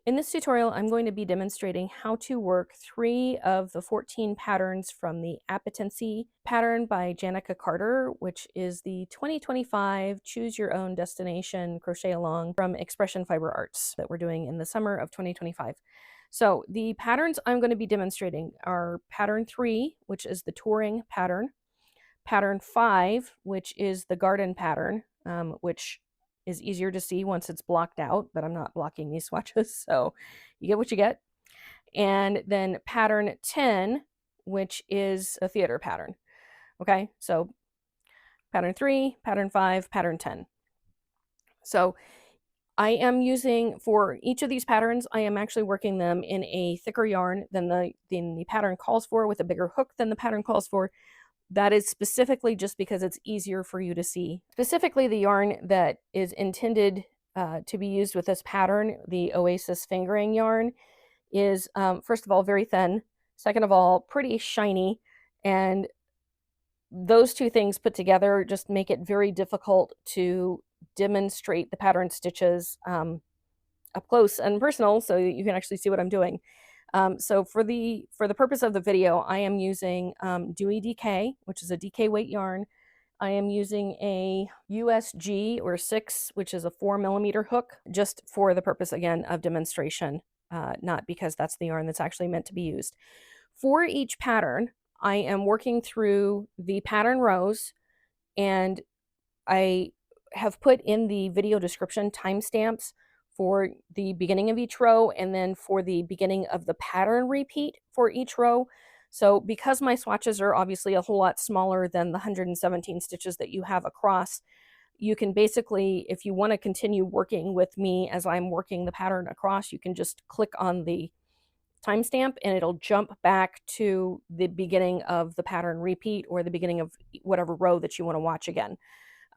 In this tutorial, I'm going to be demonstrating how to work 3 of the 14 patterns from the Appetency pattern by Janica Carter, which is the 2025 Choose Your Own Destination Crochet Along from Expression Fiber Arts that we're doing in the summer of 2025. So the patterns I'm going to be demonstrating are pattern 3, which is the touring pattern, pattern 5, which is the garden pattern, which is easier to see once it's blocked out, but I'm not blocking these swatches, so you get what you get. And then pattern 10, which is a theater pattern. Okay, so pattern 3, pattern 5, pattern 10. So I am using, for each of these patterns, I am actually working them in a thicker yarn than the pattern calls for, with a bigger hook than the pattern calls for. That is specifically just because it's easier for you to see. Specifically, the yarn that is intended to be used with this pattern, the Oasis fingering yarn, is first of all very thin, second of all pretty shiny, and those two things put together just make it very difficult to demonstrate the pattern stitches up close and personal so you can actually see what I'm doing. So for the purpose of the video, I am using Dewey DK, which is a DK weight yarn. I am using a USG or 6, which is a 4mm hook, just for the purpose, again, of demonstration, not because that's the yarn that's actually meant to be used. For each pattern, I am working through the pattern rows, and I have put in the video description timestamps for the beginning of each row and then for the beginning of the pattern repeat for each row. So because my swatches are obviously a whole lot smaller than the 117 stitches that you have across, you can basically, if you want to continue working with me as I'm working the pattern across, you can just click on the timestamp and it'll jump back to the beginning of the pattern repeat or the beginning of whatever row that you want to watch again.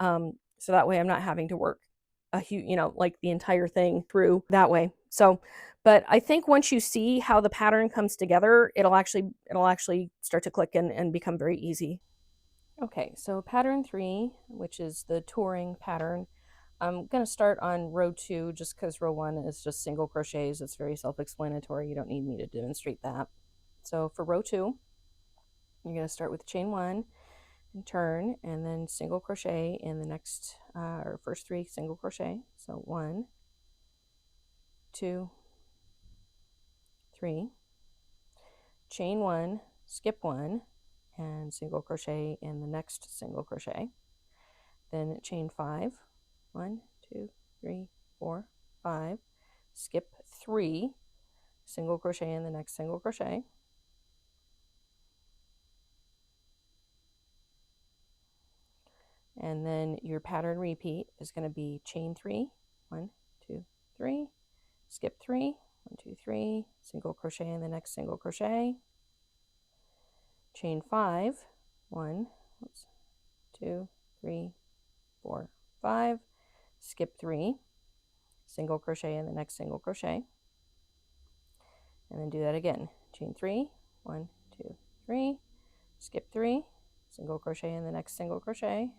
So that way I'm not having to work a huge, like the entire thing through that way. So, but I think once you see how the pattern comes together, it'll actually start to click and become very easy. Okay, so pattern 3, which is the touring pattern, I'm going to start on row 2 just because row 1 is just single crochets. It's very self-explanatory. You don't need me to demonstrate that. So for row 2, you're going to start with chain 1 and turn, and then single crochet in the next or first 3 single crochet. So 1, 2, 3, chain 1, skip 1, and single crochet in the next single crochet. Then chain 5, 1, 2, 3, 4, 5, skip 3, single crochet in the next single crochet. And then your pattern repeat is going to be chain 3, 1, 2, 3, skip 3, 1, 2, 3, single crochet in the next single crochet, chain 5, 1, 2, 3, 4, 5, skip 3, single crochet in the next single crochet, and then do that again. Chain 3, 1, 2, 3, skip 3, single crochet in the next single crochet,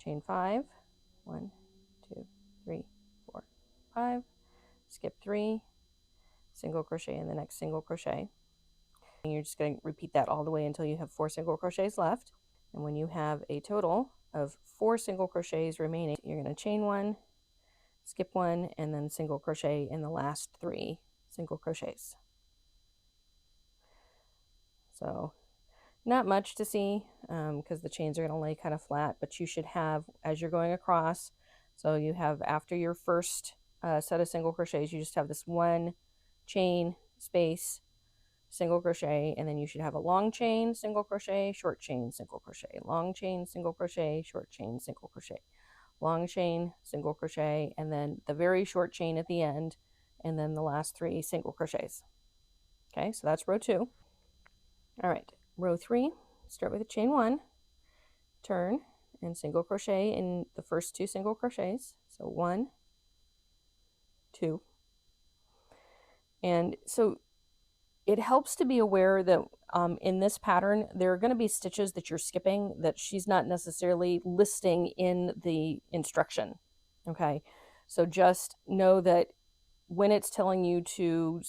chain 5, 1, 2, 3, 4, 5, skip 3, single crochet in the next single crochet. And you're just going to repeat that all the way until you have 4 single crochets left. And when you have a total of 4 single crochets remaining, you're going to chain 1, skip 1, and then single crochet in the last 3 single crochets. So not much to see because the chains are going to lay kind of flat, but you should have, as you're going across, so you have after your first set of single crochets, you just have this 1 chain space single crochet, and then you should have a long chain single crochet, short chain single crochet, long chain single crochet, short chain single crochet, long chain single crochet, and then the very short chain at the end, and then the last 3 single crochets. Okay, so that's row 2. All right, row 3, start with a chain 1, turn, and single crochet in the first 2 single crochets. So 1, 2, and so it helps to be aware that in this pattern, there are going to be stitches that you're skipping that she's not necessarily listing in the instruction. Okay, So just know that when it's telling you to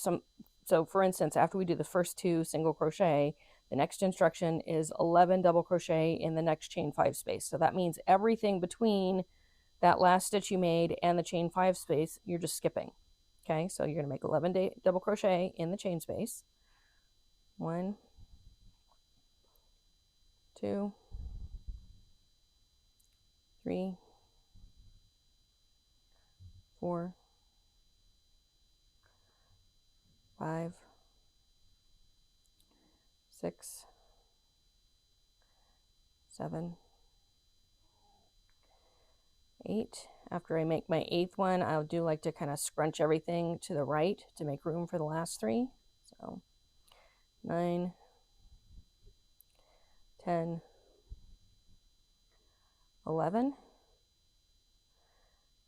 so for instance, after we do the first 2 single crochet, the next instruction is 11 double crochet in the next chain 5 space. So that means everything between that last stitch you made and the chain 5 space, you're just skipping. Okay, so you're going to make 11 double crochet in the chain space. 1, 2, 3, 4, 5, 6, 7, 8. After I make my 8th one, I do like to kind of scrunch everything to the right to make room for the last 3. So 9, 10, 11.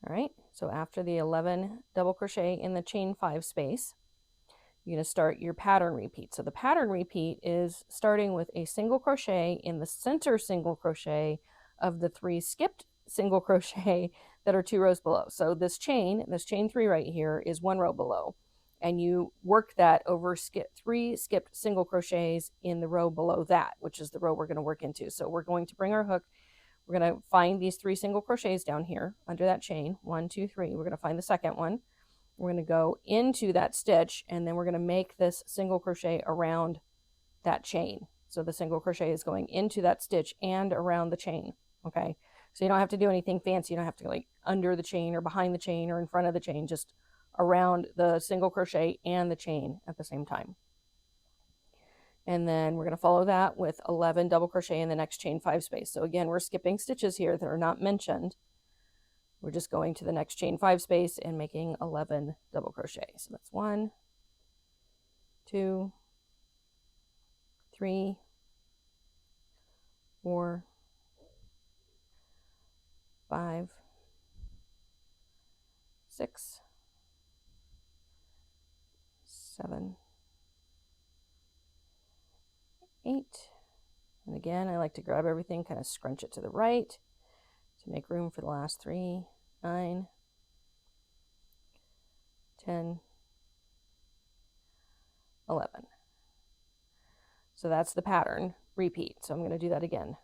All right, so after the 11 double crochet in the chain 5 space, you're going to start your pattern repeat. So the pattern repeat is starting with a single crochet in the center single crochet of the 3 skipped single crochet that are 2 rows below. So this chain 3 right here is 1 row below, and you work that over 3 skipped single crochets in the row below that, which is the row we're going to work into. So we're going to bring our hook, we're going to find these 3 single crochets down here under that chain, 1, 2, 3. We're going to find the second one. We're going to go into that stitch, and then we're going to make this single crochet around that chain. So the single crochet is going into that stitch and around the chain. Okay, so you don't have to do anything fancy. You don't have to go like under the chain or behind the chain or in front of the chain, just around the single crochet and the chain at the same time. And then we're going to follow that with 11 double crochet in the next chain 5 space. So again, we're skipping stitches here that are not mentioned. We're just going to the next chain 5 space and making 11 double crochet. So that's 1, 2, 3, 4, 5, 6, 7, 8. And again, I like to grab everything, kind of scrunch it to the right to make room for the last 3, 9, 10, 11. So that's the pattern repeat. So I'm going to do that again.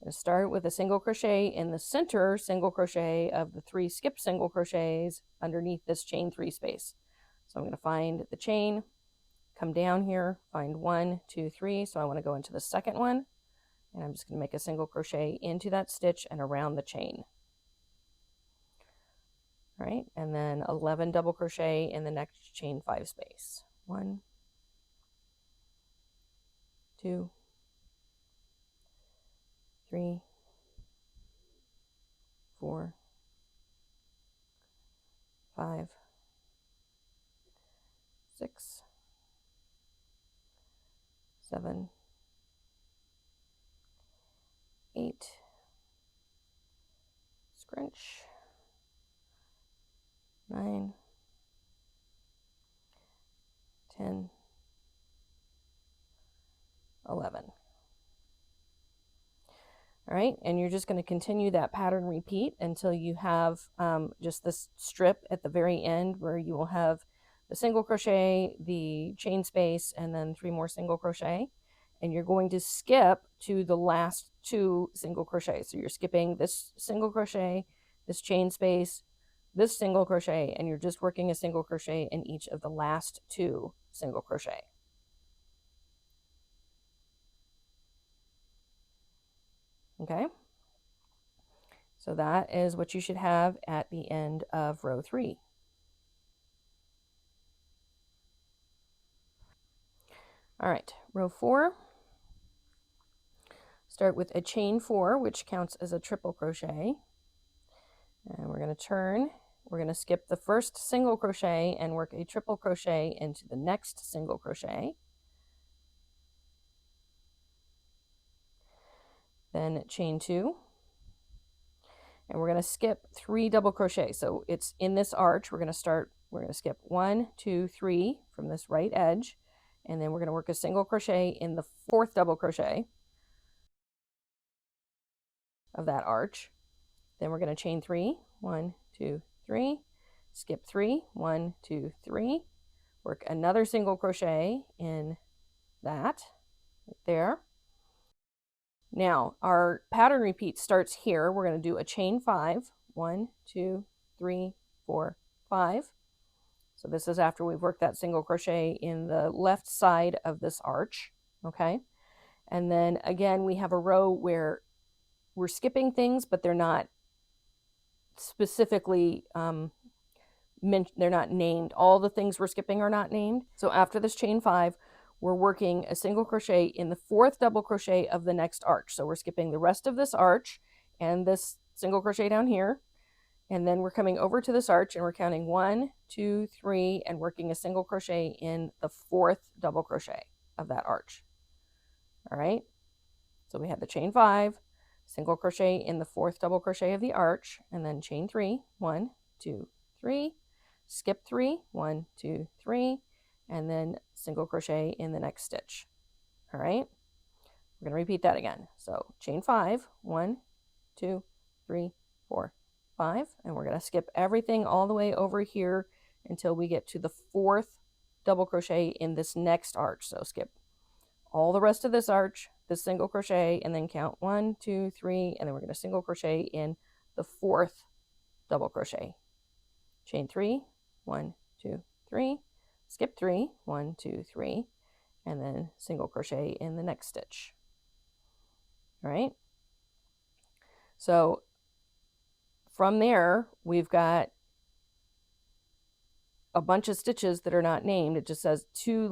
I'm going to start with a single crochet in the center single crochet of the 3 skip single crochets underneath this chain 3 space. So I'm going to find the chain, come down here, find 1, 2, 3. So I want to go into the second one, and I'm just going to make a single crochet into that stitch and around the chain. All right, and then 11 double crochet in the next chain 5 space. 1, 2, 3, 4, 5, 6, 7, 8, scrunch, 9, 10, 11. All right, and you're just going to continue that pattern repeat until you have just this strip at the very end where you will have the single crochet, the chain space, and then 3 more single crochet. And you're going to skip to the last 2 single crochets. So you're skipping this single crochet, this chain space, this single crochet, and you're just working a single crochet in each of the last 2 single crochet. Okay, so that is what you should have at the end of row 3. All right, row 4, start with a chain 4, which counts as a triple crochet, and we're going to turn. We're going to skip the first single crochet and work a triple crochet into the next single crochet. Then chain 2, and we're going to skip 3 double crochets. So it's in this arch. We're going to skip 1, 2, 3 from this right edge, and then we're going to work a single crochet in the 4th double crochet of that arch. Then we're going to chain 3, 1, 2, 3, skip 3, 1, 2, 3, work another single crochet in that right there. Now our pattern repeat starts here. We're going to do a chain 5, 1, 2, 3, 4, 5. So this is after we've worked that single crochet in the left side of this arch, okay? And then again, we have a row where we're skipping things, but they're not specifically, they're not named. All the things we're skipping are not named. So after this chain 5, we're working a single crochet in the 4th double crochet of the next arch. So we're skipping the rest of this arch and this single crochet down here. And then we're coming over to this arch and we're counting 1, 2, 3, and working a single crochet in the 4th double crochet of that arch. All right. So we had the chain 5, single crochet in the 4th double crochet of the arch, and then chain 3, 1, 2, 3, skip 3, 1, 2, 3, and then single crochet in the next stitch. All right. We're going to repeat that again. So chain 5, 1, 2, 3, 4, 5, and we're going to skip everything all the way over here until we get to the 4th double crochet in this next arch. So skip all the rest of this arch, this single crochet, and then count 1, 2, 3, and then we're going to single crochet in the 4th double crochet. Chain 3, 1, 2, 3, skip 3, 1, 2, 3, and then single crochet in the next stitch. All right. So from there, we've got a bunch of stitches that are not named. It just says two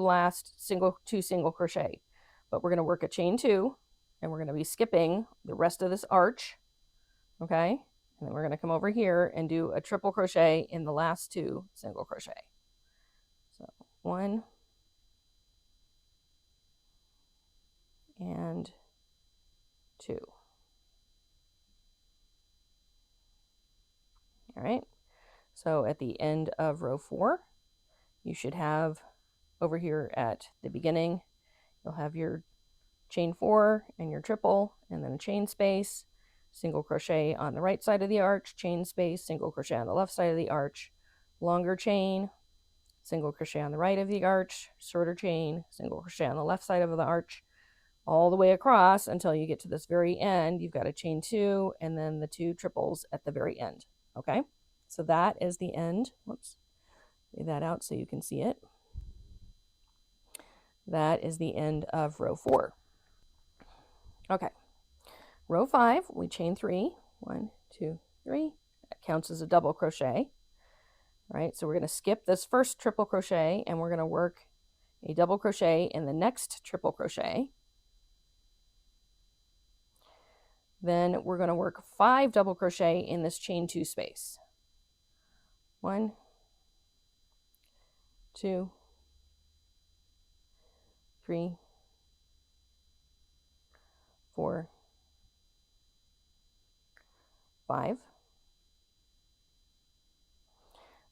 single crochet, but we're going to work a chain 2 and we're going to be skipping the rest of this arch. Okay. And then we're going to come over here and do a triple crochet in the last 2 single crochet. So 1 and 2. All right. So at the end of row 4, you should have over here at the beginning, you'll have your chain 4 and your triple, and then a chain space, single crochet on the right side of the arch, chain space, single crochet on the left side of the arch, longer chain, single crochet on the right of the arch, shorter chain, single crochet on the left side of the arch, all the way across until you get to this very end. You've got a chain 2 and then the 2 triples at the very end. Okay, so that is the end. Whoops, lay that out so you can see it. That is the end of row 4. Okay, row 5, we chain 3, 1, 2, 3. That counts as a double crochet. All right, so we're going to skip this first triple crochet and we're going to work a double crochet in the next triple crochet. Then we're going to work 5 double crochet in this chain 2 space. 1, 2, 3, 4, 5.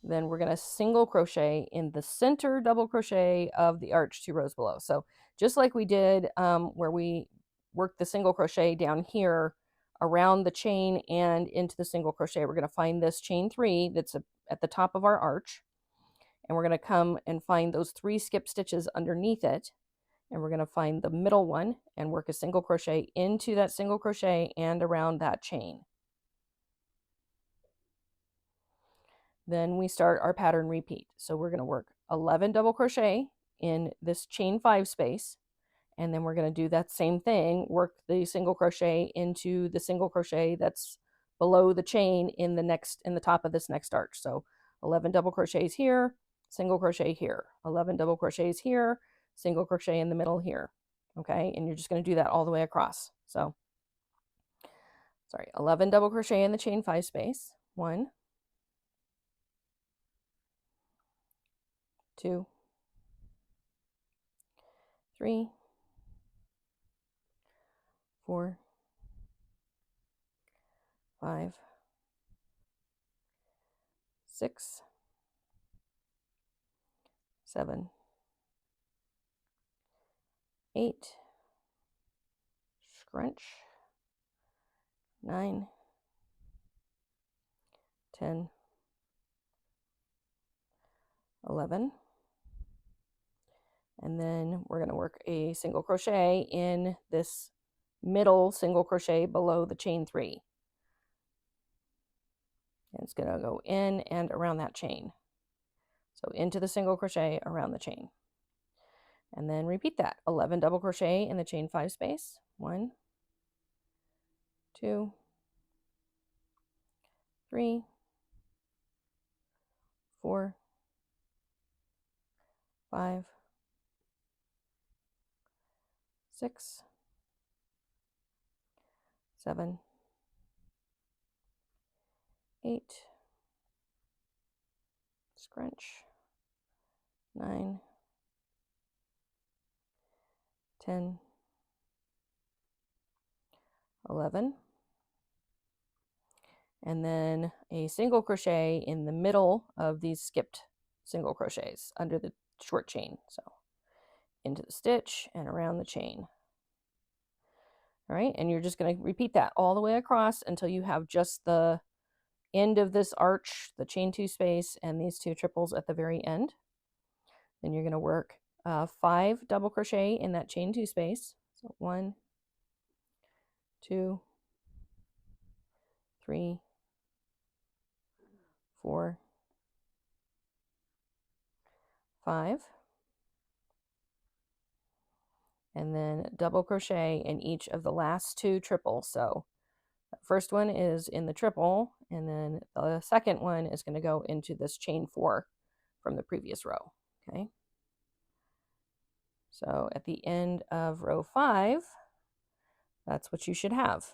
Then we're going to single crochet in the center double crochet of the arch 2 rows below. So just like we did where we worked the single crochet down here around the chain and into the single crochet, we're going to find this chain 3 that's at the top of our arch, and we're going to come and find those 3 skip stitches underneath it, and we're going to find the middle one and work a single crochet into that single crochet and around that chain. Then we start our pattern repeat. So we're going to work 11 double crochet in this chain 5 space, and then we're going to do that same thing, work the single crochet into the single crochet that's below the chain in the top of this next arch. So 11 double crochets here, single crochet here, 11 double crochets here, single crochet in the middle here. Okay, and you're just going to do that all the way across. So 11 double crochet in the chain 5 space, 1, 2, 3, 4, 5, 6, 7, 8, scrunch, 9, 10, 11, and then we're going to work a single crochet in this middle single crochet below the chain 3. And it's going to go in and around that chain. So into the single crochet, around the chain. And then repeat that. 11 double crochet in the chain 5 space. 1, 2, 3, 4, 5, 6, 7, 8, scrunch, 9, 10, 11, and then a single crochet in the middle of these skipped single crochets under the short chain. So into the stitch and around the chain. All right, and you're just going to repeat that all the way across until you have just the end of this arch, the chain 2 space, and these 2 triples at the very end. Then you're going to work 5 double crochet in that chain 2 space. So 1, 2, 3, 4, 5, and then double crochet in each of the last 2 triples. So the first one is in the triple, and then the second one is going to go into this chain 4 from the previous row. Okay. So at the end of row 5, that's what you should have.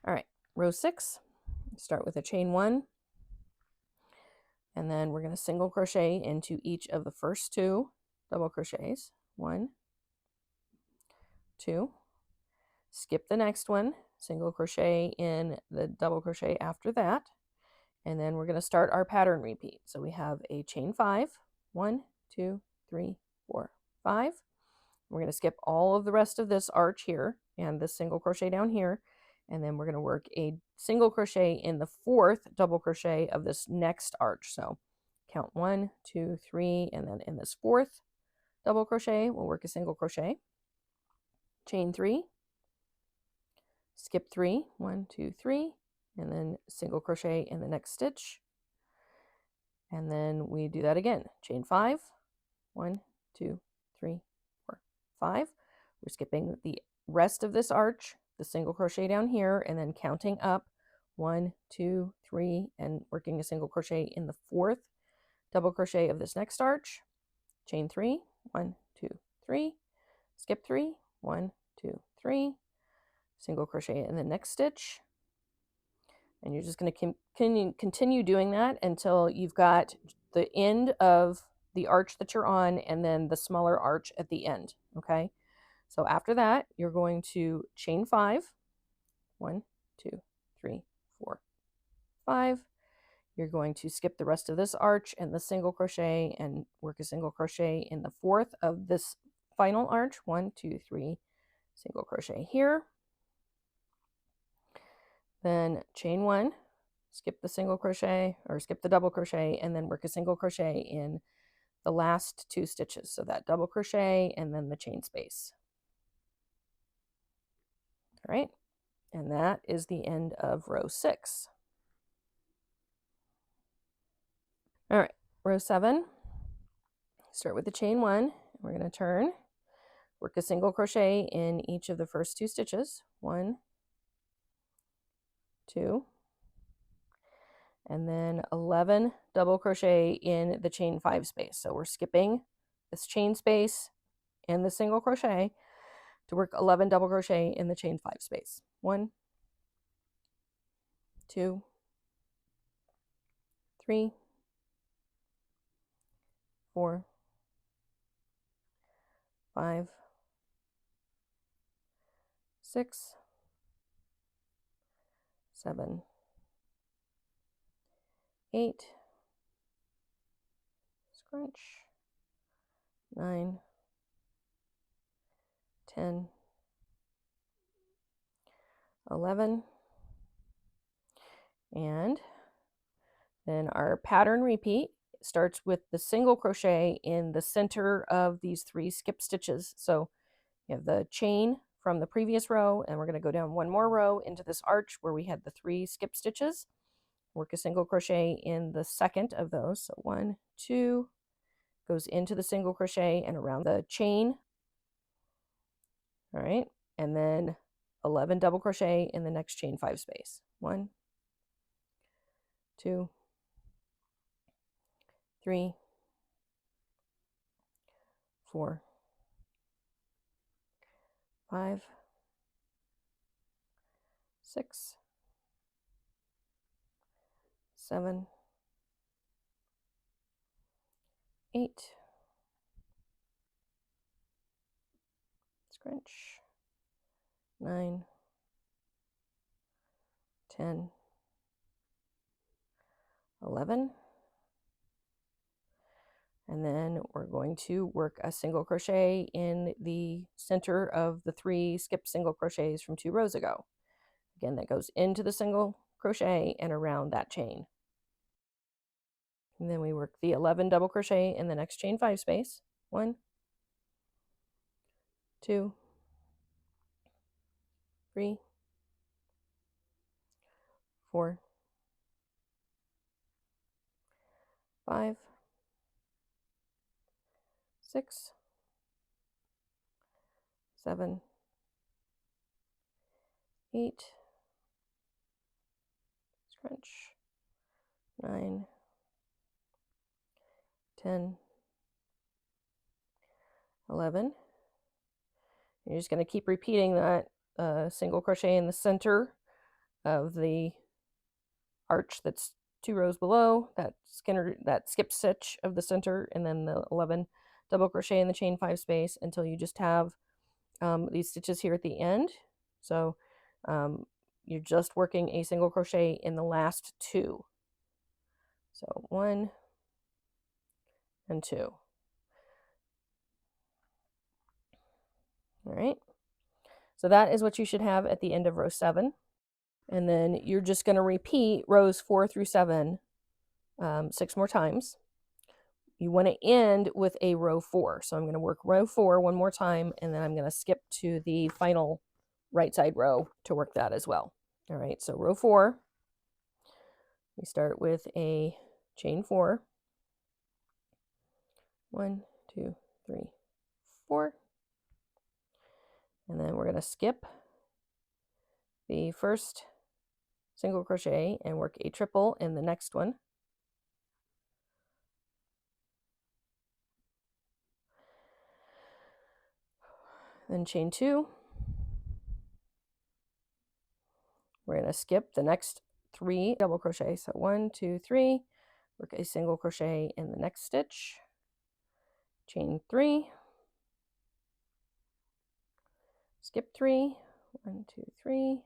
All right, row 6, start with a chain 1, and then we're going to single crochet into each of the first 2 double crochets. 1, 2, skip the next one, single crochet in the double crochet after that, and then we're going to start our pattern repeat. So we have a chain 5, 1, 2, 3, 4, 5. We're going to skip all of the rest of this arch here and this single crochet down here, and then we're going to work a single crochet in the 4th double crochet of this next arch. So count 1, 2, 3, and then in this 4th double crochet we'll work a single crochet, chain 3, skip 3, 1, 2, 3, and then single crochet in the next stitch, and then we do that again, chain 5, 1, 2, 3, 4, 5. We're skipping the rest of this arch, the single crochet down here, and then counting up 1, 2, 3, and working a single crochet in the 4th double crochet of this next arch, chain 3, 1, 2, 3, skip 3, 1, 2, 3, single crochet in the next stitch, and you're just going to continue doing that until you've got the end of the arch that you're on and then the smaller arch at the end. Okay, so after that you're going to chain 5, 1, 2, 3, 4, 5. You're going to skip the rest of this arch and the single crochet and work a single crochet in the 4th of this final arch, 1, 2, 3, single crochet here, then chain 1, skip the single crochet or skip the double crochet, and then work a single crochet in the last 2 stitches. So that double crochet and then the chain space. All right, and that is the end of row 6. All right, row 7, start with the chain 1. We're going to turn, work a single crochet in each of the first 2 stitches, 1, 2, and then 11 double crochet in the chain 5 space. So we're skipping this chain space and the single crochet to work 11 double crochet in the chain 5 space. 1, 2, 3, 4, 5, 6, 7, 8, scrunch, 9, 10, 11, and then our pattern repeat starts with the single crochet in the center of these 3 skip stitches. So you have the chain from the previous row, and we're going to go down one more row into this arch where we had the 3 skip stitches. Work a single crochet in the second of those. So 1, 2, goes into the single crochet and around the chain. All right, and then 11 double crochet in the next chain 5 space. 1, 2, 3, 4, 5, 6, 7, 8, scrunch, 9, 10, 11, and then we're going to work a single crochet in the center of the 3 skip single crochets from 2 rows ago. Again, that goes into the single crochet and around that chain. And then we work the 11 double crochet in the next chain 5 space. 1, 2, 3, 4, 5, 6, 7, 8, scrunch, 9, 10, 11. You're just going to keep repeating that single crochet in the center of the arch that's 2 rows below, that skip stitch of the center, and then the 11 double crochet in the chain 5 space until you just have these stitches here at the end. So you're just working a single crochet in the last 2. So 1 and 2. All right, so that is what you should have at the end of row 7. And then you're just going to repeat rows 4 through 7 6 more times. You want to end with a row 4. So I'm going to work row 4 one more time, and then I'm going to skip to the final right side row to work that as well. All right, so row 4, we start with a chain 4. 1, 2, 3, 4. And then we're going to skip the first single crochet and work a triple in the next one. Then chain 2. We're going to skip the next 3 double crochet. So 1, 2, 3, work a single crochet in the next stitch, chain 3, skip 3, 1, 2, 3,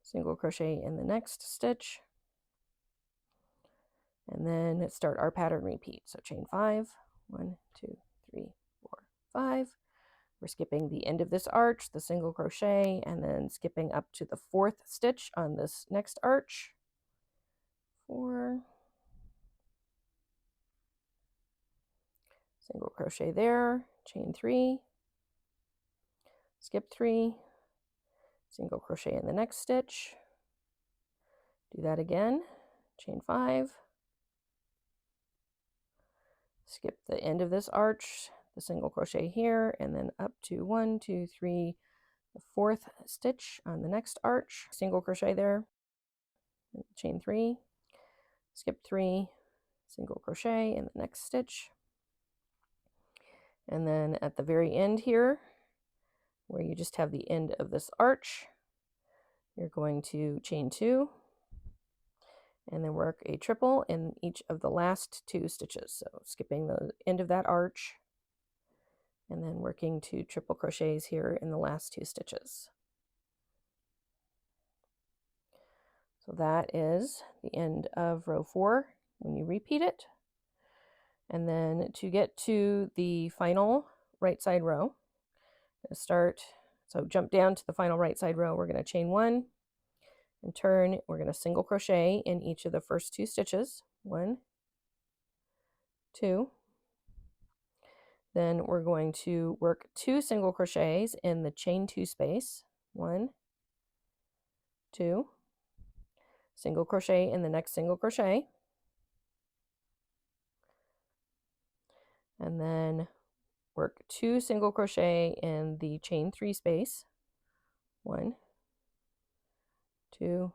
single crochet in the next stitch, and then start our pattern repeat. So chain 5, 1, 2, 3, 4, 5. We're skipping the end of this arch, the single crochet, and then skipping up to the 4th stitch on this next arch. 4, single crochet there, chain 3, skip 3, single crochet in the next stitch, do that again, chain 5, skip the end of this arch, the single crochet here, and then up to 1, 2, 3, the 4th stitch on the next arch, single crochet there, chain 3, skip 3, single crochet in the next stitch, and then at the very end here, where you just have the end of this arch, you're going to chain 2, and then work a triple in each of the last 2 stitches. So skipping the end of that arch, and then working 2 triple crochets here in the last 2 stitches. So that is the end of row 4 when you repeat it. And then to get to the final right side row, so jump down to the final right side row, we're going to chain 1 and turn. We're going to single crochet in each of the first 2 stitches, 1, 2. Then we're going to work 2 single crochets in the chain 2 space. 1, 2, single crochet in the next single crochet, and then work 2 single crochet in the chain 3 space. 1, 2,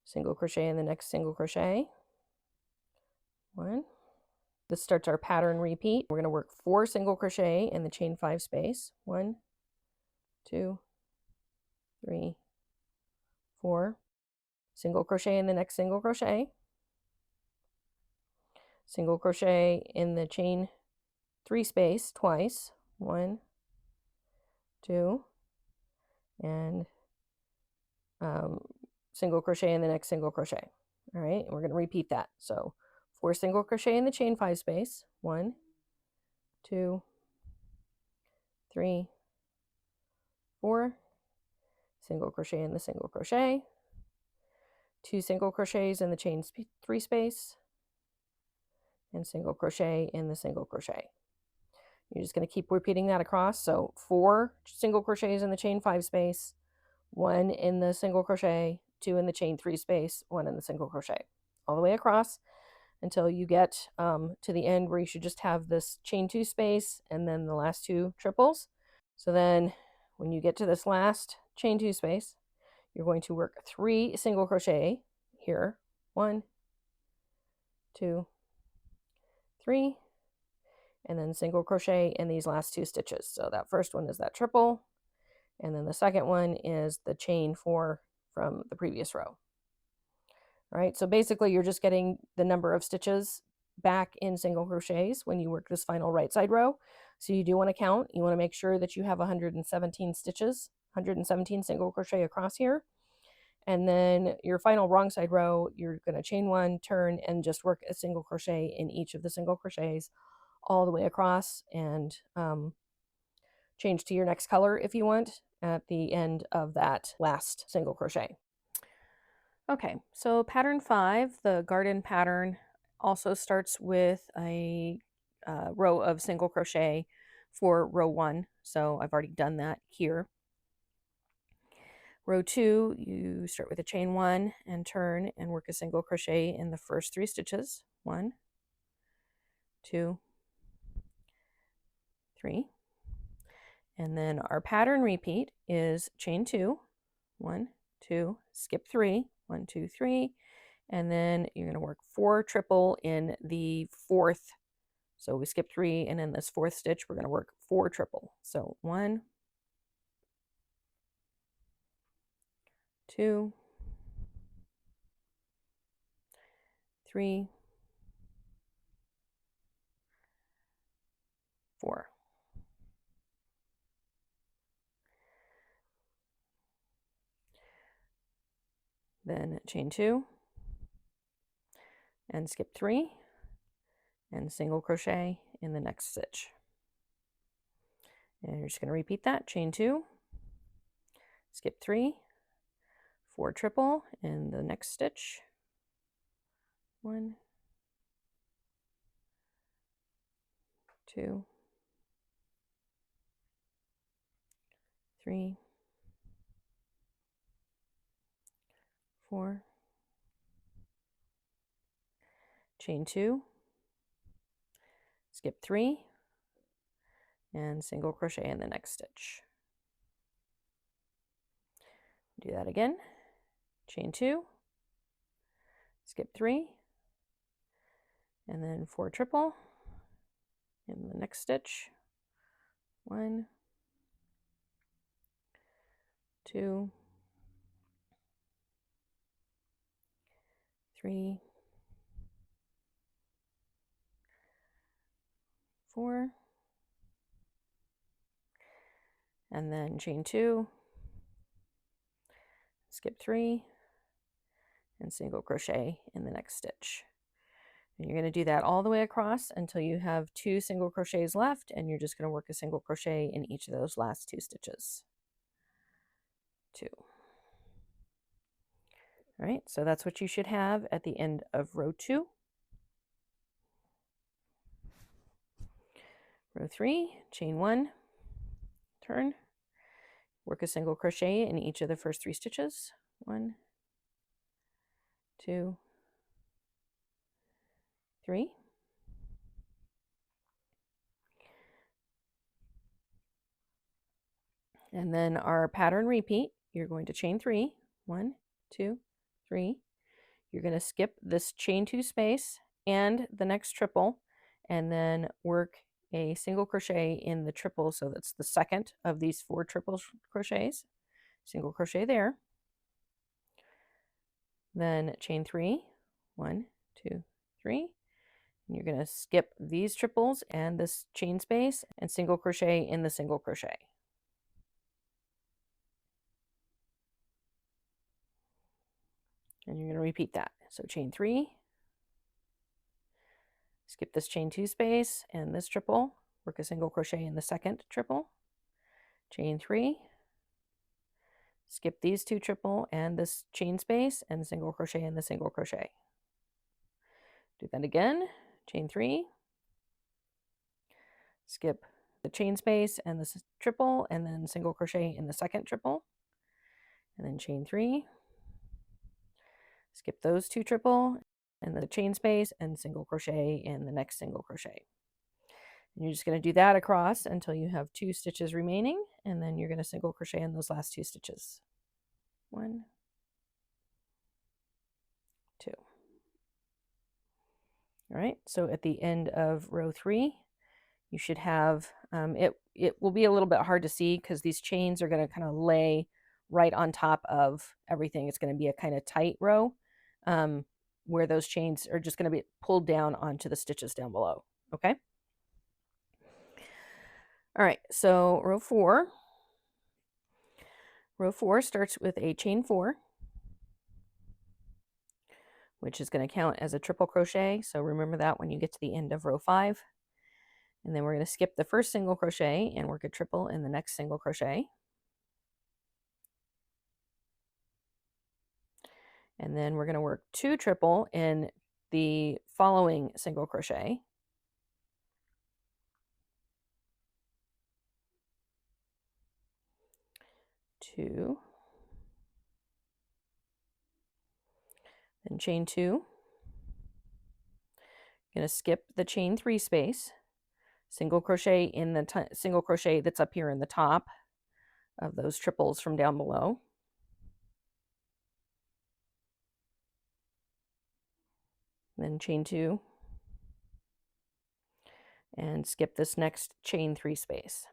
single crochet in the next single crochet. 1. This starts our pattern repeat. We're going to work 4 single crochet in the chain 5 space. 1, 2, 3, 4. Single crochet in the next single crochet. Single crochet in the chain 3 space twice. 1, 2, and single crochet in the next single crochet. All right, and we're going to repeat that. So 4 single crochet in the chain 5 space. 1, 2, 3, 4. Single crochet in the single crochet. 2 single crochets in the chain 3 space, and single crochet in the single crochet. You're just going to keep repeating that across. So 4 single crochets in the chain 5 space, 1 in the single crochet, 2 in the chain 3 space, 1 in the single crochet, all the way across until you get to the end where you should just have this chain 2 space and then the last 2 triples. So then when you get to this last chain 2 space, you're going to work 3 single crochet here. 1, 2, 3, and then single crochet in these last 2 stitches. So that first one is that triple, and then the second one is the chain 4 from the previous row. All right, so basically you're just getting the number of stitches back in single crochets when you work this final right side row. So you do want to count. You want to make sure that you have 117 stitches, 117 single crochet across here. And then your final wrong side row, you're going to chain 1, turn, and just work a single crochet in each of the single crochets all the way across, and change to your next color if you want at the end of that last single crochet. Okay, so pattern 5, the garden pattern, also starts with a row of single crochet for row 1. So I've already done that here. Row 2, you start with a chain 1 and turn and work a single crochet in the first 3 stitches. 1, 2, 3. And then our pattern repeat is chain 2, 1, 2, skip 3, 1, 2, 3, and then you're going to work 4 triple in the 4th. So we skip 3, and in this 4th stitch we're going to work 4 triple. So 1, 2, 3, 4. Then chain 2 and skip 3 and single crochet in the next stitch. And you're just going to repeat that. Chain 2, skip 3, 4 triple in the next stitch. 1, 2, 3, 4, chain 2, skip 3, and single crochet in the next stitch. Do that again. Chain 2, skip 3, and then 4 triple in the next stitch. 1, 2, 3, 4, and then chain 2, skip 3, and single crochet in the next stitch. And you're going to do that all the way across until you have 2 single crochets left, and you're just going to work a single crochet in each of those last 2 stitches. 2. All right, so that's what you should have at the end of row 2. Row 3, chain 1, turn, work a single crochet in each of the first 3 stitches. 1, 2, 3. And then our pattern repeat, you're going to chain 3, 1, 2, 3. You're going to skip this chain 2 space and the next triple, and then work a single crochet in the triple, so that's the second of these 4 triple crochets. Single crochet there, then chain 3, 1, 2, 3. And you're going to skip these triples and this chain space and single crochet in the single crochet. And you're going to repeat that. So chain 3, skip this chain 2 space and this triple, work a single crochet in the second triple, chain 3, skip these 2 triple and this chain space and single crochet in the single crochet. Do that again, chain 3, skip the chain space and this triple and then single crochet in the second triple, and then chain 3, skip those 2 triple and the chain space and single crochet in the next single crochet. And you're just going to do that across until you have 2 stitches remaining, and then you're going to single crochet in those last 2 stitches. 1, 2. All right, so at the end of row 3, you should have, it will be a little bit hard to see because these chains are going to kind of lay right on top of everything. It's going to be a kind of tight row where those chains are just going to be pulled down onto the stitches down below. Okay. All right, so row 4. Row 4 starts with a chain 4, which is going to count as a triple crochet. So remember that when you get to the end of row 5. And then we're going to skip the first single crochet and work a triple in the next single crochet. And then we're going to work 2 triple in the following single crochet. Two, then chain 2. Going to skip the chain 3 space, single crochet in the single crochet that's up here in the top of those triples from down below. Then chain 2 and skip this next chain 3 space.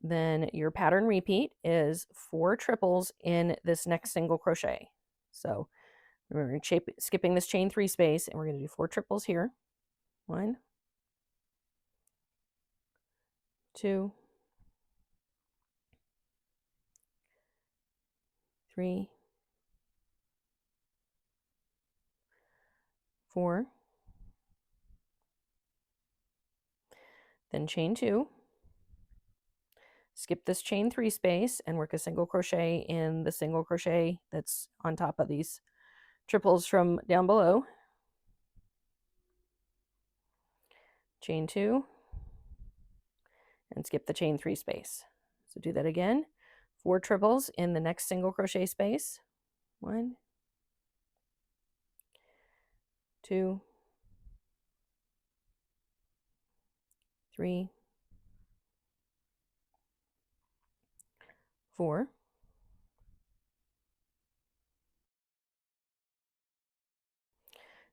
Then your pattern repeat is 4 triples in this next single crochet. So remember, skipping this chain 3 space, and we're going to do 4 triples here. 1, 2, 3, 4, then chain 2, skip this chain 3 space and work a single crochet in the single crochet that's on top of these triples from down below. Chain 2 and skip the chain 3 space. So do that again. 4 triples in the next single crochet space. 1, 2, 3, 4.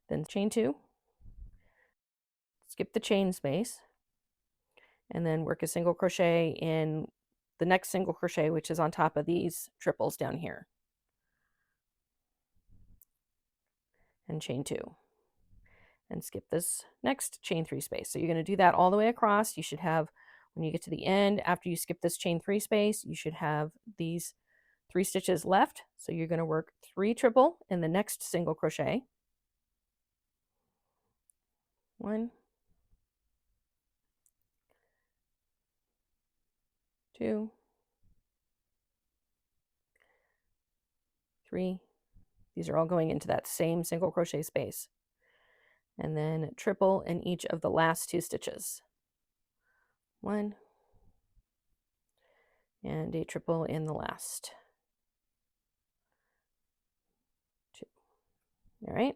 Then chain 2, skip the chain space, and then work a single crochet in the next single crochet, which is on top of these triples down here. And chain 2. And skip this next chain 3 space. So you're going to do that all the way across. You should have, when you get to the end, after you skip this chain 3 space, you should have these 3 stitches left. So you're going to work 3 triple in the next single crochet. 1, 2, 3. These are all going into that same single crochet space. And then triple in each of the last 2 stitches. 1, and a triple in the last 2. All right.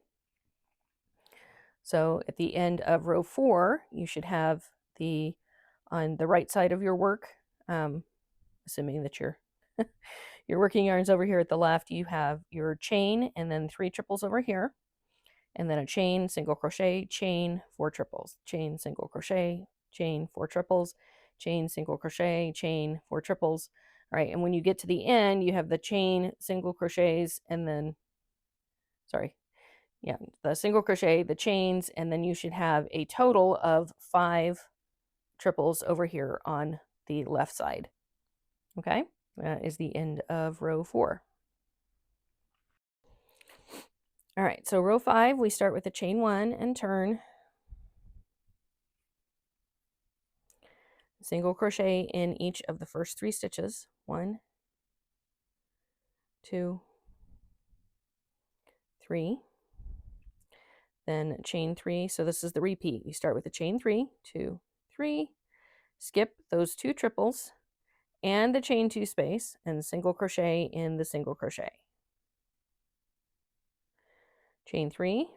So at the end of row 4, you should have on the right side of your work, assuming that your your working yarn's over here at the left, you have your chain and then 3 triples over here, and then a chain, single crochet, chain, 4 triples, chain, single crochet, chain, 4 triples, chain, single crochet, chain, 4 triples. All right, and when you get to the end, you have the chain, single crochets, and then, sorry, yeah, the single crochet, the chains, and then you should have a total of 5 triples over here on the left side. Okay, that is the end of row 4. All right, so row 5, we start with a chain 1 and turn, single crochet in each of the first 3 stitches. 1, 2, 3. Then chain 3. So this is the repeat. You start with a chain 3, 2, 3, skip those 2 triples and the chain 2 space and single crochet in the single crochet. Chain 3,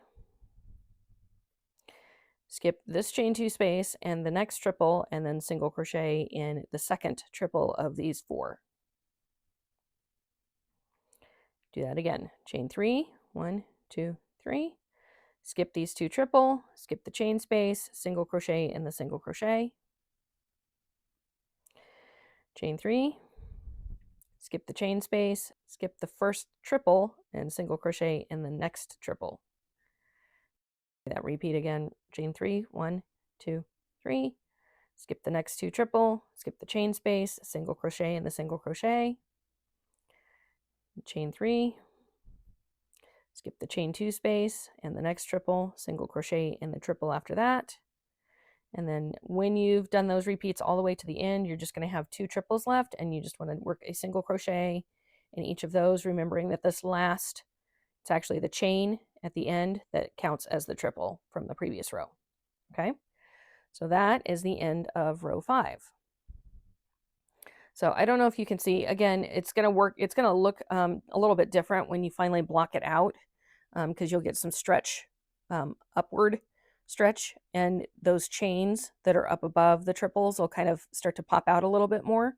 skip this chain 2 space and the next triple, and then single crochet in the second triple of these 4. Do that again. Chain 3, 1, 2, 3. Skip these 2 triple, skip the chain space, single crochet in the single crochet. Chain 3, skip the chain space, skip the first triple, and single crochet in the next triple. That repeat again. Chain 3, 1, 2, 3. Skip the next 2 triple, skip the chain space, single crochet in the single crochet. Chain 3, skip the chain 2 space and the next triple, single crochet in the triple after that. And then when you've done those repeats all the way to the end, you're just going to have 2 triples left, and you just want to work a single crochet in each of those, remembering that this last, it's actually the chain at the end that counts as the triple from the previous row. Okay, so that is the end of row 5. So I don't know if you can see, again, it's going to work, it's going to look a little bit different when you finally block it out, because you'll get some stretch, upward stretch, and those chains that are up above the triples will kind of start to pop out a little bit more.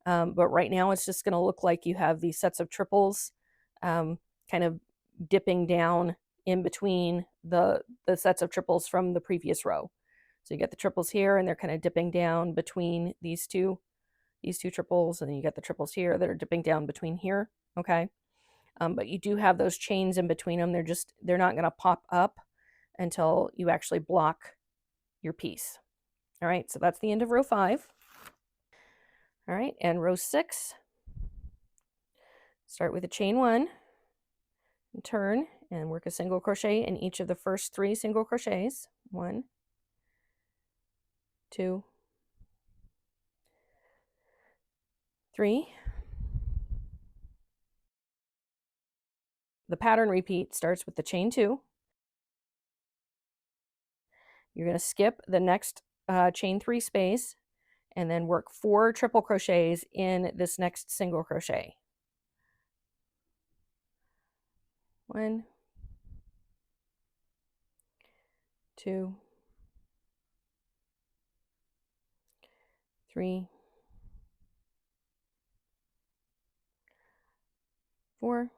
But right now it's just going to look like you have these sets of triples kind of dipping down in between the sets of triples from the previous row. So you get the triples here, and they're kind of dipping down between these two triples, and then you get the triples here that are dipping down between here. Okay. But you do have those chains in between them. They're not going to pop up until you actually block your piece. All right, so that's the end of row 5. All right, and row 6, start with a chain 1 and turn and work a single crochet in each of the first 3 single crochets. 1, 2, 3. The pattern repeat starts with the chain 2. You're going to skip the next chain 3 space and then work 4 triple crochets in this next single crochet. 1, 2, 3, 4,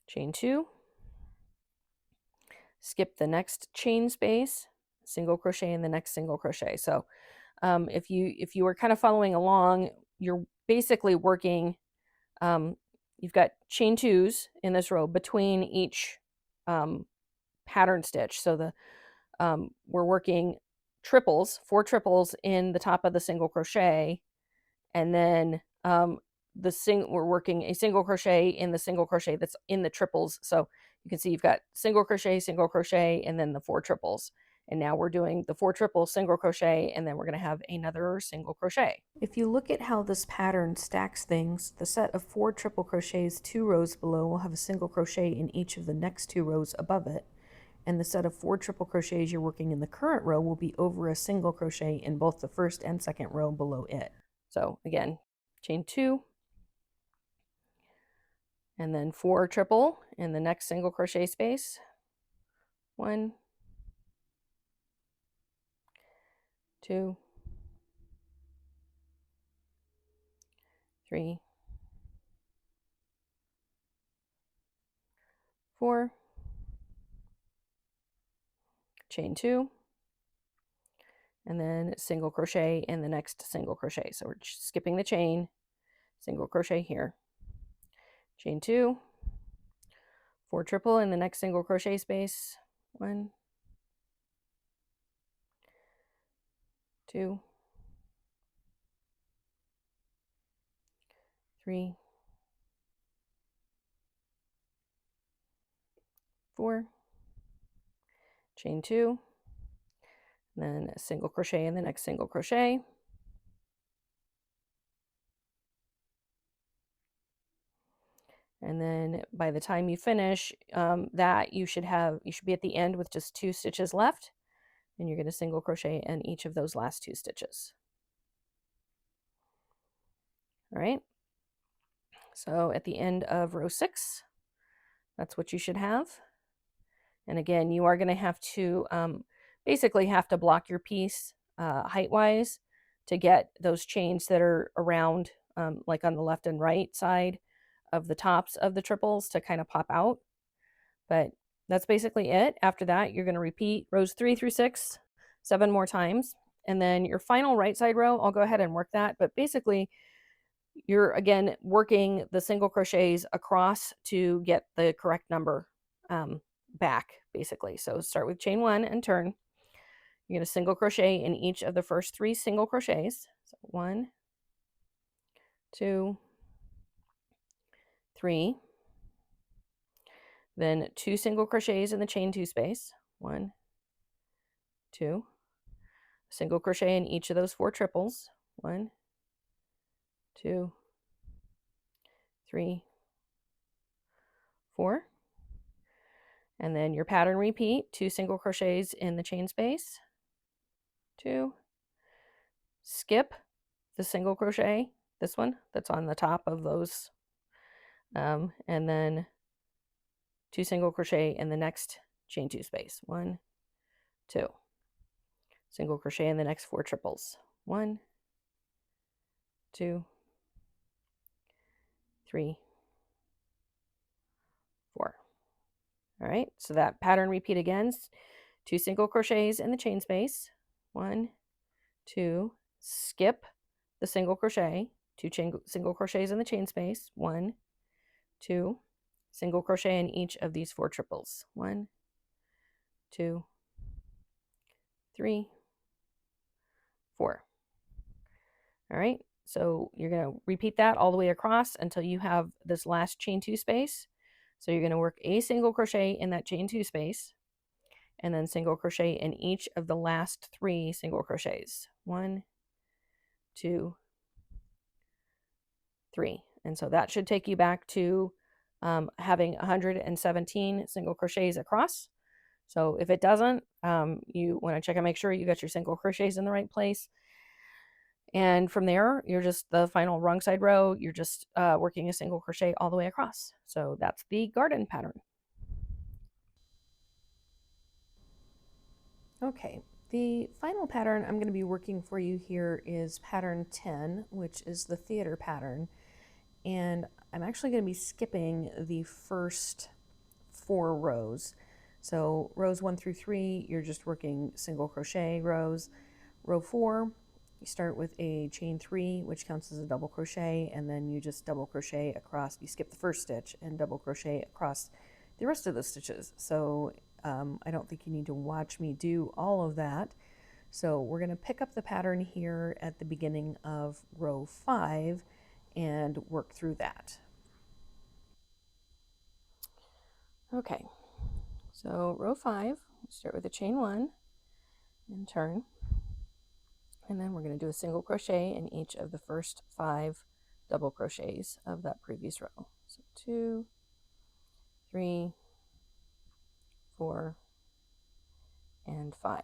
chain 2, skip the next chain space, single crochet in the next single crochet. So if you were kind of following along, you're basically working, you've got chain 2s in this row between each pattern stitch. So we're working triples, 4 triples in the top of the single crochet, and then we're working a single crochet in the single crochet that's in the triples. So you can see you've got single crochet, and then the 4 triples. And now we're doing the 4 triples, single crochet, and then we're going to have another single crochet. If you look at how this pattern stacks things, the set of 4 triple crochets 2 rows below will have a single crochet in each of the next 2 rows above it. and the set of 4 triple crochets you're working in the current row will be over a single crochet in both the first and second row below it. So again, chain 2, and then 4 triple in the next single crochet space. 1, 2, 3, 4, chain 2, and then single crochet in the next single crochet. So we're skipping the chain, single crochet here, chain 2, 4 triple in the next single crochet space. 1, 2, 3, 4, chain 2, then a single crochet in the next single crochet, and then by the time you finish that, you should be at the end with just 2 stitches left, and you're going to single crochet in each of those last 2 stitches. All right, so at the end of row 6, that's what you should have. And again, you are going to have to basically have to block your piece height-wise to get those chains that are around, like on the left and right side of the tops of the triples to kind of pop out. But that's basically it. After that, you're going to repeat rows 3 through 6 7 more times. And then your final right side row, I'll go ahead and work that. But basically, you're again working the single crochets across to get the correct number back, basically. So start with chain 1 and turn. You're going to single crochet in each of the first 3 single crochets. So 1, 2, 3, then 2 single crochets in the chain 2 space. 1, 2, single crochet in each of those 4 triples. 1, 2, 3, 4, and then your pattern repeat, 2 single crochets in the chain space, 2, skip the single crochet, this one that's on the top of those, and then 2 single crochet in the next chain 2 space, 1, 2, single crochet in the next 4 triples, 1, 2, 3, 4. All right, so that pattern repeat again, 2 single crochets in the chain space, 1, 2, skip the single crochet, 2 single crochets in the chain space, 1, 2, single crochet in each of these 4 triples, 1, 2, 3, 4. All right, so you're going to repeat that all the way across until you have this last chain 2 space. So you're going to work a single crochet in that chain 2 space, and then single crochet in each of the last 3 single crochets. 1, 2, 3. And so that should take you back to having 117 single crochets across. So if it doesn't, you want to check and make sure you got your single crochets in the right place. And from there, you're just the final wrong side row, you're just working a single crochet all the way across. So that's the garden pattern. Okay, the final pattern I'm going to be working for you here is pattern 10, which is the theater pattern. And I'm actually going to be skipping the first 4 rows. So rows 1 through 3, you're just working single crochet rows. Row 4, you start with a chain 3, which counts as a double crochet, and then you just double crochet across. You skip the first stitch and double crochet across the rest of the stitches. So I don't think you need to watch me do all of that. So we're going to pick up the pattern here at the beginning of row 5 and work through that. Okay, so row 5, start with a chain 1 and turn. And then we're going to do a single crochet in each of the first 5 double crochets of that previous row. So 2, 3, 4, and 5.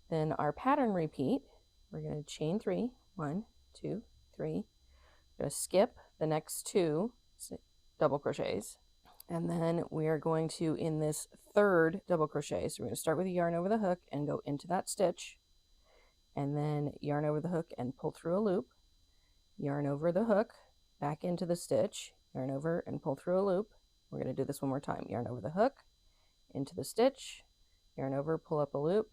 Then our pattern repeat, we're going to chain 3, 1, 2, 3. We're going to skip the next 2 double crochets, and then we are going to, in this third double crochet, so we're going to start with a yarn over the hook and go into that stitch, and then yarn over the hook and pull through a loop, yarn over the hook, back into the stitch, yarn over and pull through a loop. We're going to do this one more time. Yarn over the hook, into the stitch, yarn over, pull up a loop,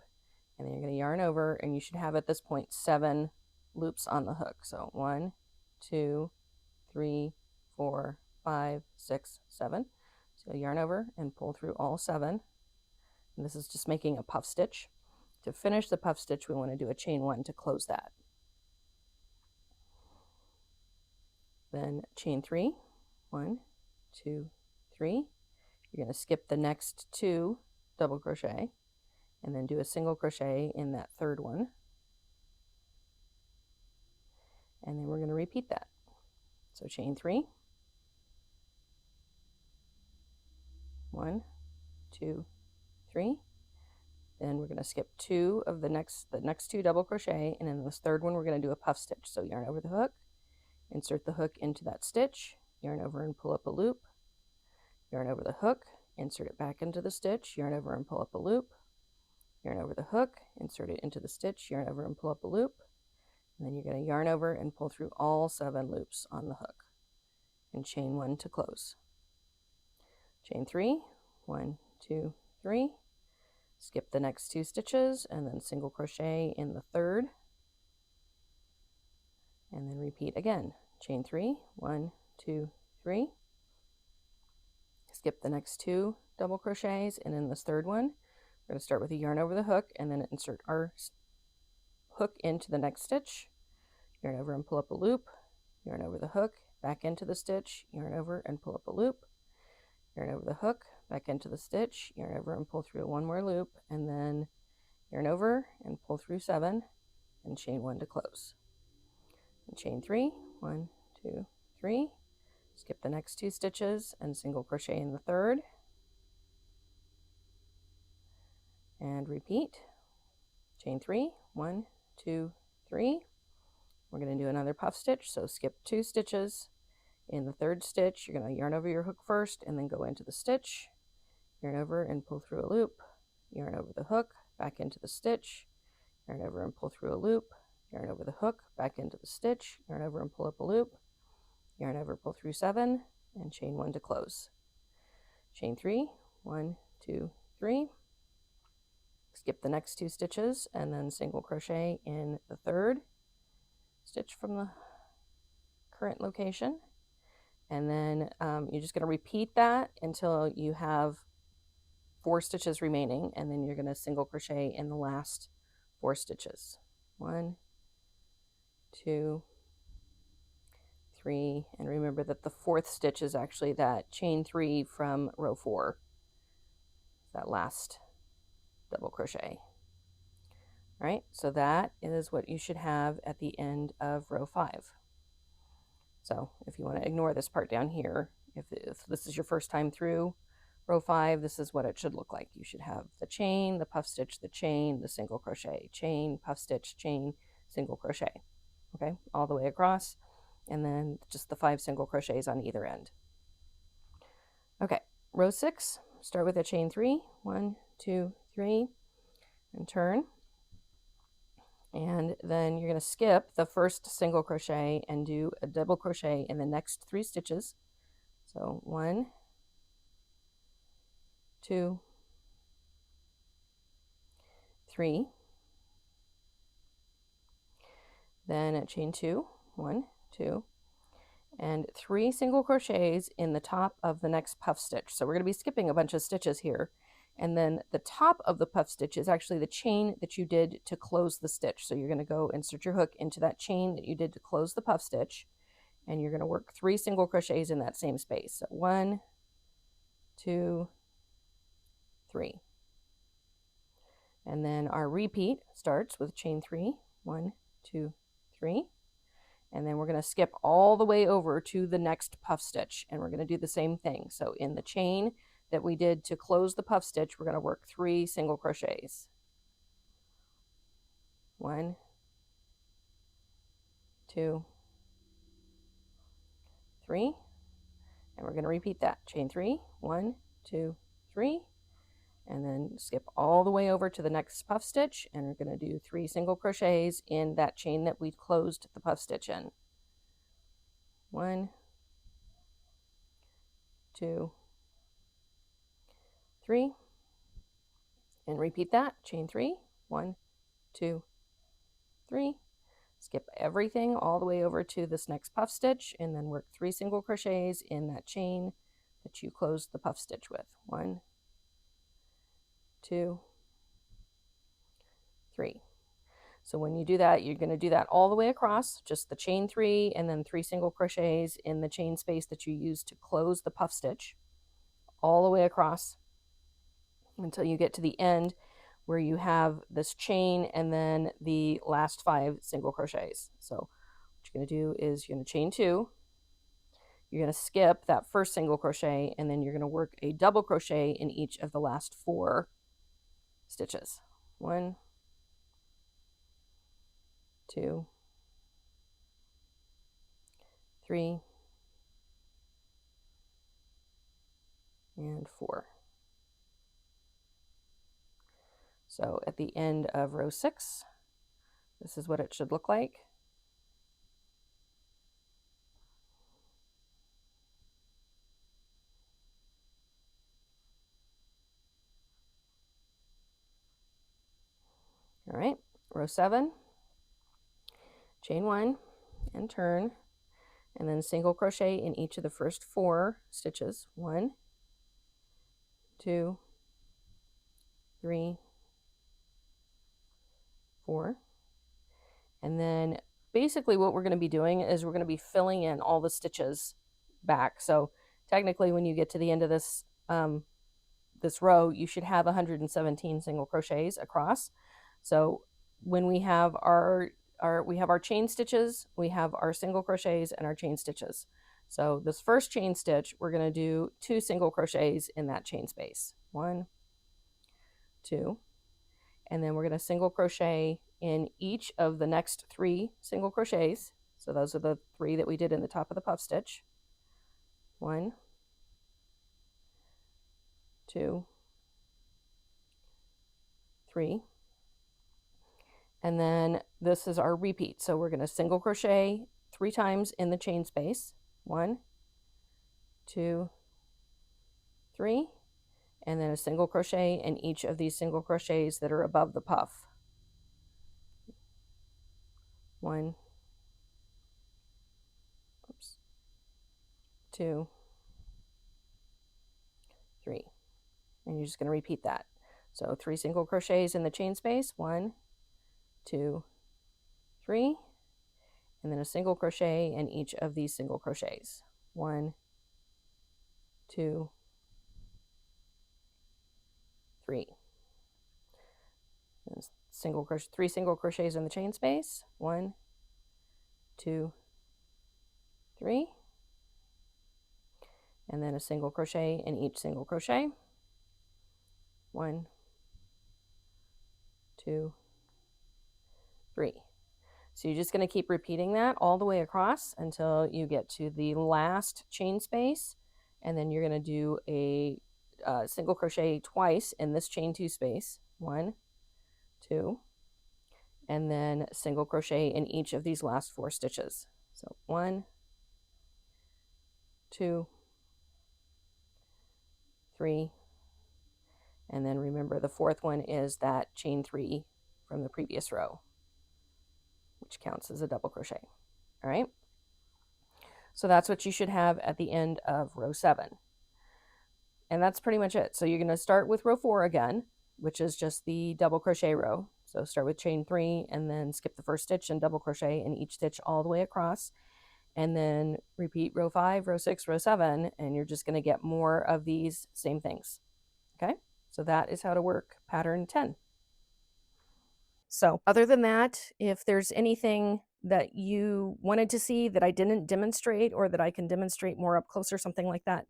and then you're going to yarn over, and you should have at this point 7 loops on the hook. So 1, 2, 3, 4, 5, 6, 7. So yarn over and pull through all 7. And this is just making a puff stitch. To finish the puff stitch, we want to do a chain 1 to close that. Then chain 3, 1, 2, 3. You're going to skip the next 2 double crochet and then do a single crochet in that third one. And then we're going to repeat that. So chain 3, 1, 2, 3. Then we're going to skip 2 of the next 2 double crochet, and in this third one we're going to do a puff stitch. So yarn over the hook, insert the hook into that stitch, yarn over and pull up a loop, yarn over the hook, insert it back into the stitch, yarn over and pull up a loop, yarn over the hook, insert it into the stitch, yarn over and pull up a loop, and then you're going to yarn over and pull through all 7 loops on the hook and chain 1 to close. Chain 3, 1, 2, 3. Skip the next 2 stitches and then single crochet in the third, and then repeat again. Chain 3, 1, 2, 3. Skip the next 2 double crochets, and in this third one we're going to start with a yarn over the hook and then insert our hook into the next stitch, yarn over and pull up a loop, yarn over the hook, back into the stitch, yarn over and pull up a loop, yarn over the hook, back into the stitch, yarn over and pull through 1 more loop, and then yarn over and pull through 7 and chain 1 to close. And chain 3, 1, 2, 3. Skip the next 2 stitches and single crochet in the third, and repeat. Chain 3, 1, 2, 3. We're going to do another puff stitch, so skip 2 stitches. In the third stitch, you're going to yarn over your hook first and then go into the stitch, yarn over and pull through a loop, yarn over the hook, back into the stitch, yarn over and pull through a loop, yarn over the hook, back into the stitch, yarn over and pull up a loop, yarn over, pull through 7, and chain 1 to close. Chain 3, 1, 2, 3. Skip the next 2 stitches and then single crochet in the third stitch from the current location. And then you're just going to repeat that until you have 4 stitches remaining, and then you're going to single crochet in the last 4 stitches. 1, 2, 3, and remember that the 4th stitch is actually that chain 3 from row 4, that last double crochet. All right, so that is what you should have at the end of row 5. So if you want to ignore this part down here, if this is your first time through row 5, this is what it should look like. You should have the chain, the puff stitch, the chain, the single crochet, chain, puff stitch, chain, single crochet. Okay, all the way across, and then just the 5 single crochets on either end. Okay, row 6, start with a chain 3, 1, 2, 3, and turn. And then you're going to skip the first single crochet and do a double crochet in the next 3 stitches. So 1, 2, 3. Then a chain 2, 1, 2, and 3 single crochets in the top of the next puff stitch. So we're going to be skipping a bunch of stitches here. And then the top of the puff stitch is actually the chain that you did to close the stitch. So you're going to go insert your hook into that chain that you did to close the puff stitch, and you're going to work 3 single crochets in that same space. So 1, 2, 3. And then our repeat starts with chain 3, 1, 2, 3. And then we're going to skip all the way over to the next puff stitch, and we're going to do the same thing. So in the chain that we did to close the puff stitch, we're going to work 3 single crochets. 1, 2, 3, and we're going to repeat that. Chain 3, 1, 2, 3, and then skip all the way over to the next puff stitch, and we're going to do 3 single crochets in that chain that we closed the puff stitch in. 1, 2, 3, and repeat that. Chain 3, 1, 2, 3, skip everything all the way over to this next puff stitch, and then work 3 single crochets in that chain that you closed the puff stitch with. 1, 2, 3. So when you do that, you're going to do that all the way across, just the chain 3 and then 3 single crochets in the chain space that you used to close the puff stitch, all the way across until you get to the end where you have this chain and then the last 5 single crochets. So what you're going to do is you're going to chain 2, you're going to skip that first single crochet, and then you're going to work a double crochet in each of the last 4 stitches. 1, 2, 3, and 4. So at the end of row 6, this is what it should look like. All right, row 7, chain 1 and turn, and then single crochet in each of the first 4 stitches. 1, 2, 3, 4. And then basically what we're going to be doing is we're going to be filling in all the stitches back. So technically when you get to the end of this this row, you should have 117 single crochets across. So when we have our chain stitches, we have our single crochets and our chain stitches. So this first chain stitch, we're going to do 2 single crochets in that chain space. 1, 2, and then we're going to single crochet in each of the next 3 single crochets. So those are the 3 that we did in the top of the puff stitch. 1, 2, 3. And then this is our repeat. So we're going to single crochet 3 times in the chain space. 1, 2, 3, and then a single crochet in each of these single crochets that are above the puff. 1, 2, 3, and you're just going to repeat that. So 3 single crochets in the chain space. 1, 2, 3, and then a single crochet in each of these single crochets. 1, 2, 3. And single crochet, 3 single crochets in the chain space. 1, 2, 3, and then a single crochet in each single crochet. 1, 2, 3. So you're just going to keep repeating that all the way across until you get to the last chain space, and then you're going to do a single crochet twice in this chain 2 space. 1, 2, and then single crochet in each of these last 4 stitches. So 1, 2, 3, and then remember the 4th one is that chain 3 from the previous row, which counts as a double crochet. All right, so that's what you should have at the end of row 7, and that's pretty much it. So you're going to start with row 4 again, which is just the double crochet row. So start with chain 3 and then skip the first stitch and double crochet in each stitch all the way across, and then repeat row 5, row 6, row 7, and you're just going to get more of these same things. Okay, so that is how to work pattern 10. So other than that, if there's anything that you wanted to see that I didn't demonstrate or that I can demonstrate more up close or something like that,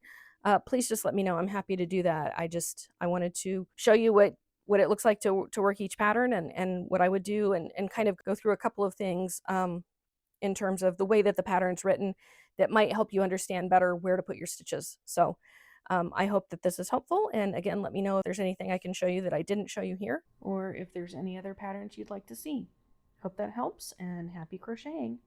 please just let me know. I'm happy to do that. I wanted to show you what it looks like to work each pattern, and what I would do, and kind of go through a couple of things in terms of the way that the pattern's written that might help you understand better where to put your stitches. So I hope that this is helpful. And again, let me know if there's anything I can show you that I didn't show you here, or if there's any other patterns you'd like to see. Hope that helps, and happy crocheting.